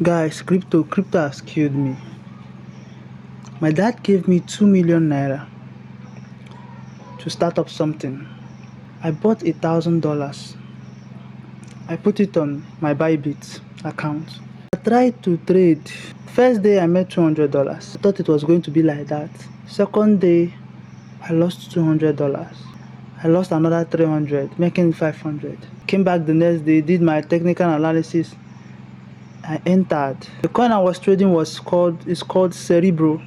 Guys, crypto has killed me. My dad gave me 2 million naira to start up something. I bought $1,000. I put it on my Bybit account. I tried to trade. First day I made $200. I thought it was going to be like that. Second day I lost $200. I lost another 300, making it 500. Came back the next day, did my technical analysis. I entered. The coin I was trading is called Cerebro.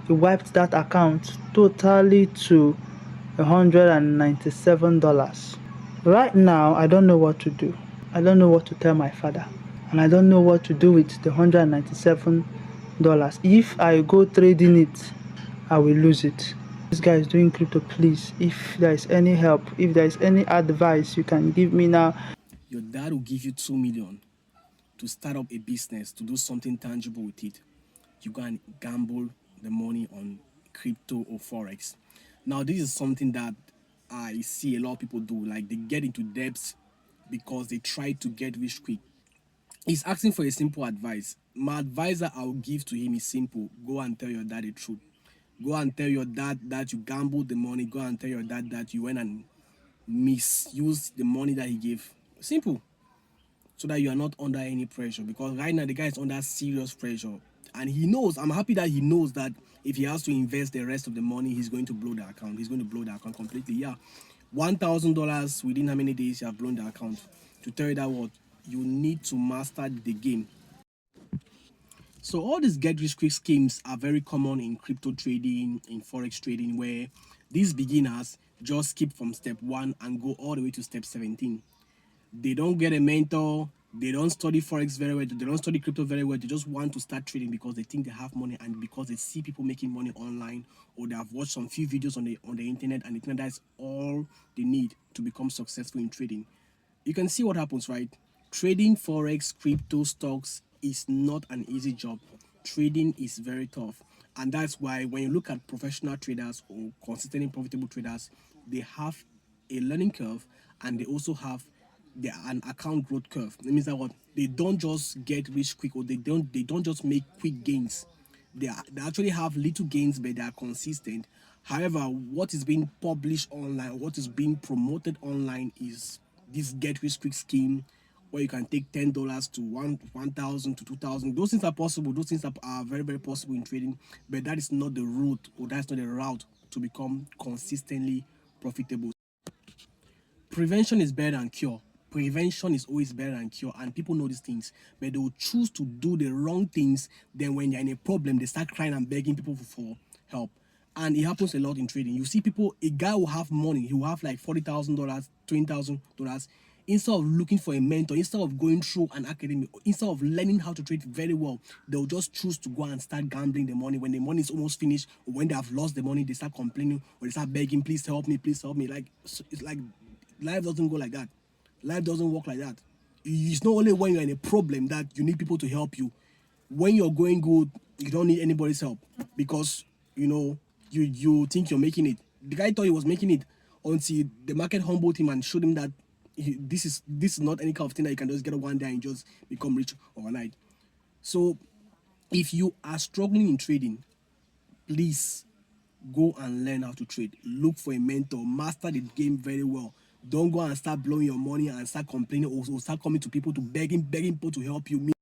He wiped that account totally to $197. Right now, I don't know what to do. I don't know what to tell my father. And I don't know what to do with the $197. If I go trading it, I will lose it. This guy is doing crypto, please. If there is any help, if there is any advice you can give me now. Your dad will give you 2 million to start up a business, to do something tangible with it. You go and gamble the money on crypto or forex. Now, this is something that I see a lot of people do. Like, they get into debts because they try to get rich quick. He's asking for a simple advice. My advice that I'll give to him is simple: go and tell your dad the truth. Go and tell your dad that you gambled the money. Go and tell your dad that you went and misused the money that he gave. Simple. So that you are not under any pressure, because right now the guy is under serious pressure, and he knows. I'm happy that he knows that if he has to invest the rest of the money, he's going to blow the account. He's going to blow the account completely. Yeah, $1,000 within how many days you have blown the account? To tell you that what you need to master the game. So all these get rich quick schemes are very common in crypto trading, in forex trading, where these beginners just skip from step 1 and go all the way to step 17. They don't get a mentor, they don't study forex very well, they don't study crypto very well. They just want to start trading because they think they have money, and because they see people making money online, or they have watched some few videos on the internet, and they think that's all they need to become successful in trading. You can see what happens, right? Trading forex, crypto, stocks is not an easy job. Trading is very tough, and that's why when you look at professional traders or consistently profitable traders, they have a learning curve, and they also have an account growth curve. That means that what they don't just get rich quick, or they don't just make quick gains. They actually have little gains, but they are consistent. However, what is being published online, what is being promoted online, is this get rich quick scheme, where you can take $10 to 1,000 to 2,000. Those things are possible. Those things are very, very possible in trading, but that is not the route, or that's not the route to become consistently profitable. Prevention is better than cure. Prevention is always better than cure, and people know these things, but they will choose to do the wrong things. Then when they're in a problem, they start crying and begging people for help. And it happens a lot in trading. You see people, a guy will have money, he will have like $40,000, $20,000. Instead of looking for a mentor, instead of going through an academy, instead of learning how to trade very well, they'll just choose to go and start gambling the money. When the money is almost finished, or when they have lost the money, they start complaining, or they start begging, please help me, please help me. Like, it's like life doesn't go like that. Life doesn't work like that. It's not only when you're in a problem that you need people to help you. When you're going good, you don't need anybody's help, because you think you're making it. The guy thought he was making it until the market humbled him and showed him that this is not any kind of thing that you can just get one day and just become rich overnight. So if you are struggling in trading, please go and learn how to trade. Look for a mentor. Master the game very well. Don't go and start blowing your money and start complaining, or start coming to people to begging people to help you.